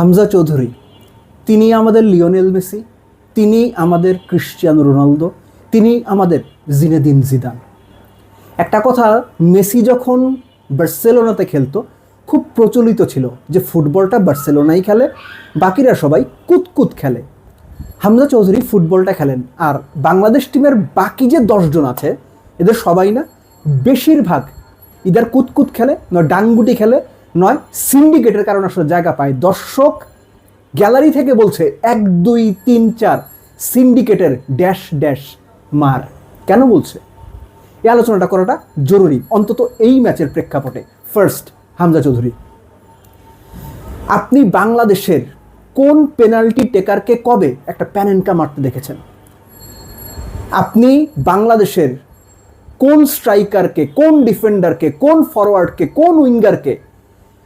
হামজা চৌধুরী, তিনি আমাদের Lionel Messi, তিনি আমাদের ক্রিশ্চিয়ানো রোনালদো, তিনি আমাদের জিনেদিন জিদান। একটা কথা, মেসি যখন বার্সেলোনাতে খেলতো খুব প্রচলিত ছিল যে ফুটবলটা বার্সেলোনাই খেলে, বাকিরা সবাই কুতকুত খেলে। হামজা চৌধুরী ফুটবলটা খেলেন, আর বাংলাদেশ টিমের বাকি যে 10 জন আছে এদের সবাই না, বেশিরভাগ ইদার কুতকুত খেলে, নয় ডাঙ্গুটি খেলে, নয় সিন্ডিকেটের কারণে আসলে জায়গা পায়। দর্শক গ্যালারি থেকে বলছে 1 2 3 4 সিন্ডিকেটের ড্যাশ ড্যাশ মার। কেন বলছে? এই আলোচনাটা করাটা জরুরি, অন্তত এই ম্যাচের প্রেক্ষাপটে। ফার্স্ট, হামজা চৌধুরী, আপনি বাংলাদেশের কোন পেনাল্টি টেকারকে কবে একটা প্যানেনকা মারতে দেখেছেন? আপনি বাংলাদেশের কোন স্ট্রাইকারকে, কোন ডিফেন্ডারকে, কোন ফরওয়ার্ডকে, কোন উইঙ্গারকে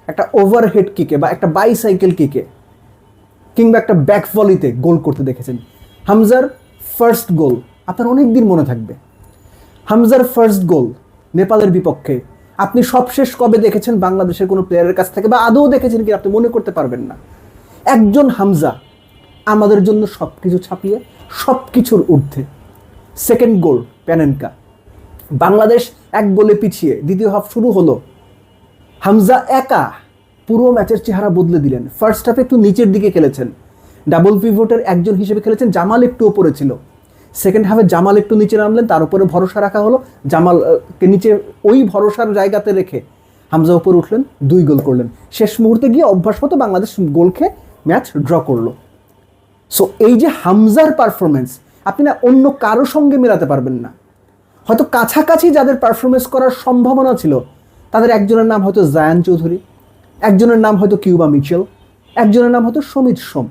একটা ওভারহেড কিকে বা একটা বাইসাইকেল কিকে কিংবা একটা ব্যাক ভলিতে গোল করতে দেখেছেন? হামজার ফার্স্ট গোল আপনার অনেক দিন মনে থাকবে। হামজার ফার্স্ট গোল নেপালের বিপক্ষে আপনি সবশেষ কবে দেখেছেন বাংলাদেশের কোনো প্লেয়ারের কাছ থেকে, বা আদৌ দেখেছেন কি আপনি মনে করতে পারবেন না। একজন হামজা আমাদের জন্য সব কিছু ছাপিয়ে সব কিছুর ঊর্ধ্বে। সেকেন্ড গোল প্যানেনকা, বাংলাদেশ 1 গোলে পিছিয়ে দ্বিতীয় হাফ শুরু হলো, হামজা একা পুরো ম্যাচের চেহারা বদলে দিলেন। ফার্স্ট হাফে একটু নিচের দিকে খেলেছেন, ডাবল পিভটের একজন হিসেবে খেলেছেন, জামাল একটু ওপরে ছিল। সেকেন্ড হাফে জামাল একটু নিচে নামলেন, তার উপরে ভরসা রাখা হলো, জামালকে নিচে ওই ভরসার জায়গাতে রেখে হামজা উপরে উঠলেন, 2 গোল করলেন। শেষ মুহূর্তে গিয়ে অভ্যাসমতো বাংলাদেশ গোল খেয়ে ম্যাচ ড্র করলো। সো এই যে হামজার পারফরমেন্স আপনি না অন্য কারো সঙ্গে মেলাতে পারবেন না। হয়তো কাছাকাছি যাদের পারফরমেন্স করার সম্ভাবনা ছিল তাদের একজনের নাম হয়তো জায়ান চৌধুরী, একজনের নাম হয়তো কিউবা মিচেল, একজনের নাম হয়তো সমিত সোম।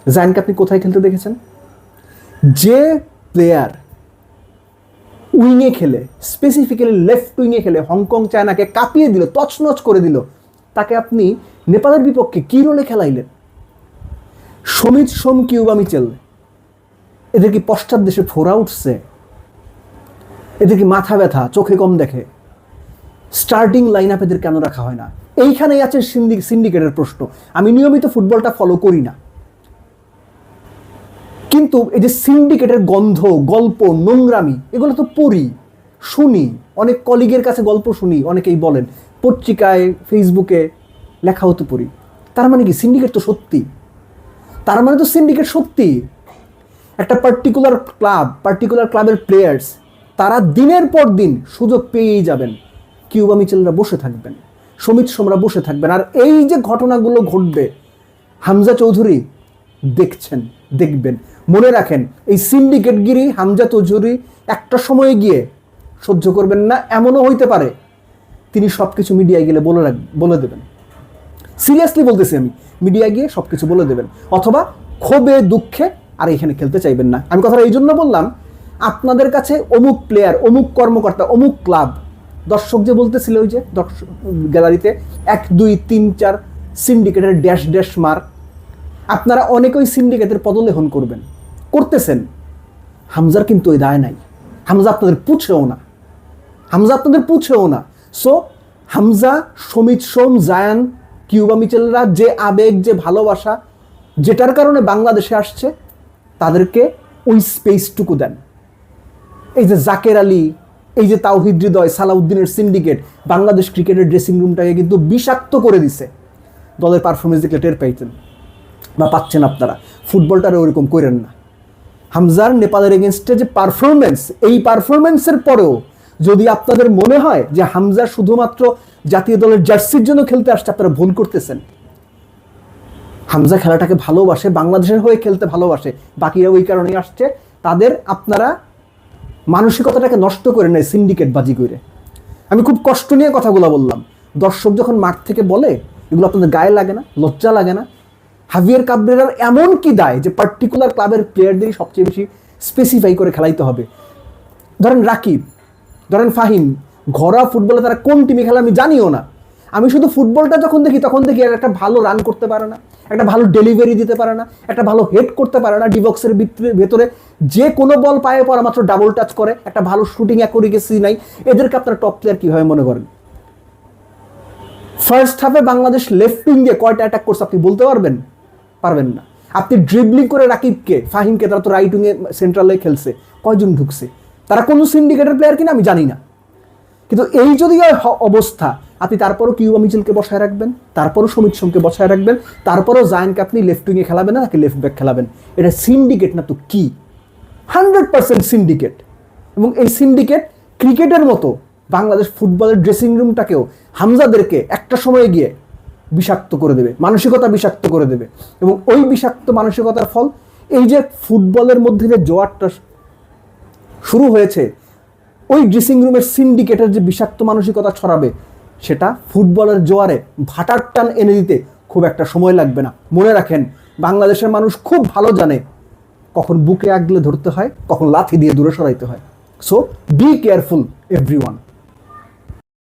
জায়ানকে আপনি কোথায় খেলতে দেখেছেন? যে প্লেয়ার উইংয়ে খেলে, স্পেসিফিক্যালি লেফট উইংয়ে খেলে হংকং চায়নাকে কাঁপিয়ে দিল, তছনছ করে দিল, তাকে আপনি নেপালের বিপক্ষে কী রোলে খেলাইলেন? সমিত সোম, কিউবা মিচেল, এদের কি পশ্চাৎ দেশে ফোরা উঠছে? এদের কি মাথা ব্যথা, চোখে কম দেখে? স্টার্টিং লাইন আপ এদের কেন রাখা হয় না? এইখানেই আছে সিন্ডিকেটের প্রশ্ন। আমি নিয়মিত ফুটবলটা ফলো করি না, কিন্তু এই যে সিন্ডিকেটের গন্ধ, গল্প, নোংরামি, এগুলো তো পড়ি, শুনি, অনেক কলিগের কাছে গল্প শুনি, অনেকেই বলেন, পত্রিকায়, ফেসবুকে লেখা হতে পড়ি। তার মানে কি সিন্ডিকেট তো সত্যি? তার মানে তো সিন্ডিকেট সত্যি। একটা পার্টিকুলার ক্লাব, পার্টিকুলার ক্লাবের প্লেয়ার্স, তারা দিনের পর দিন সুযোগ পেয়েই যাবেন। কিউবা মিচেলরা বসে থাকবেন, সমিত সোমরা বসে থাকবেন, আর এই যে ঘটনাগুলো ঘটবে হামজা চৌধুরী দেখছেন, দেখবেন। মনে রাখেন, এই সিন্ডিকেটগিরি হামজা চৌধুরী একটা সময়ে গিয়ে সহ্য করবেন না। এমনও হইতে পারে তিনি সব কিছু মিডিয়ায় গেলে বলে দেবেন। সিরিয়াসলি বলতেছি আমি, মিডিয়ায় গিয়ে সব কিছু বলে দেবেন, অথবা ক্ষোভে দুঃখে আর এখানে খেলতে চাইবেন না। আমি কথাটা এই জন্য বললাম, আপনাদের কাছে অমুক প্লেয়ার, অমুক কর্মকর্তা, অমুক ক্লাব, দর্শক যে বলতেছিল ওই যে দর্শক গ্যালারিতে 1 2 3 4 সিন্ডিকেটের ড্যাশ ড্যাশ মার, আপনারা অনেকে ওই সিন্ডিকেটের পদলেহন করবেন, করতেছেন। হামজার কিন্তু ওই দায় নাই। হামজা আপনাদের পুছেও না, হামজা আপনাদের পুছেও না। সো হামজা, সমিত সোম, জায়ান, কিউবা মিচেলরা যে আবেগ, যে ভালোবাসা, যেটার কারণে বাংলাদেশে আসছে, তাদেরকে ওই স্পেসটুকু দেন। এই যে জাকের আলী, এই যে তাওহিদ হৃদয়, সালাউদ্দিনের সিন্ডিকেট বাংলাদেশ ক্রিকেটের ড্রেসিং রুমটাকে কিন্তু বিষাক্ত করে দিছে। দলের পারফরমেন্স দেখলে টের পাইতেন বা পাচ্ছেন আপনারা। ফুটবলটারও ওরকম করেন না। হামজার নেপালের এগেনস্টে যে পারফরমেন্স, এই পারফরমেন্সের পরেও যদি আপনাদের মনে হয় যে হামজা শুধুমাত্র জাতীয় দলের জার্সির জন্য খেলতে আসছে, আপনারা ভুল করতেছেন। হামজা খেলাটাকে ভালোবাসে, বাংলাদেশের হয়ে খেলতে ভালোবাসে, বাকিরা ওই কারণেই আসছে। তাদের আপনারা মানসিকতাটাকে নষ্ট করে নেয় সিন্ডিকেট বাজি করে। আমি খুব কষ্ট নিয়ে কথাগুলো বললাম। দর্শক যখন মাঠ থেকে বলে, এগুলো আপনাদের গায়ে লাগে না, লজ্জা লাগে না? হাভিয়ার কাবরেরার এমন কি দায় যে পার্টিকুলার ক্লাবের প্লেয়ারদেরই সবচেয়ে বেশি স্পেসিফাই করে খেলাইতে হবে? ধরেন রাকিব, ধরেন ফাহিম, ঘরোয়া ফুটবলে তারা কোন টিমে খেলে আমি জানিও না। আমি শুধু ফুটবলটা যখন দেখি তখন দেখি একটা ভালো রান করতে পারে না, একটা ভালো ডেলিভারি দিতে পারে না, একটা ভালো হেড করতে পারে না, ডিবক্সের ভেতরে যে কোনো বল পায়ে পড়া মাত্র ডাবল টাচ করে, একটা ভালো শুটিং অ্যাকুরেসি নাই। এদেরকে আপনার টপ প্লেয়ার কীভাবে মনে করেন? ফার্স্ট হাফে বাংলাদেশ লেফট উইঙ্গে কয়টা অ্যাটাক করছে আপনি বলতে পারবেন? পারবেন না। আপনি ড্রিবলিং করে রাকিবকে, ফাহিমকে, তারা তো রাইট উইঙ্গে সেন্ট্রালে খেলছে, কয়জন ঢুকছে? তারা কোন সিন্ডিকেটের প্লেয়ার কিনা আমি জানি না, কিন্তু এই যদি অবস্থা, আপনি তারপরও কিউবা মিচেলকে বসায় রাখবেন, তারপরও সমিত সোমকে বসায় রাখবেন, তারপরও জায়ানকে আপনি লেফট উইঙ্গে খেলাবেন না, নাকি লেফট ব্যাক খেলাবেন? এটা সিন্ডিকেট না তো কি? 100% সিন্ডিকেট। এবং এই সিন্ডিকেট ক্রিকেটের মতো বাংলাদেশ ফুটবলের ড্রেসিং রুমটাকেও, হামজাদেরকে একটা সময়ে গিয়ে বিষাক্ত করে দেবে, মানসিকতা বিষাক্ত করে দেবে। এবং ওই বিষাক্ত মানসিকতার ফল এই যে ফুটবলের মধ্যে যে জোয়ারটা শুরু হয়েছে, ওই ড্রেসিং রুমের সিন্ডিকেটের যে বিষাক্ত মানসিকতা ছড়াবে, সেটা ফুটবলের জোয়ারে ভাটার টান এনে দিতে খুব একটা সময় লাগবে না। মনে রাখেন, বাংলাদেশের মানুষ খুব ভালো জানে কখন বুকে আগলে ধরতে হয়, কখন লাথি দিয়ে দূরে সরাইতে হয়। So be careful everyone.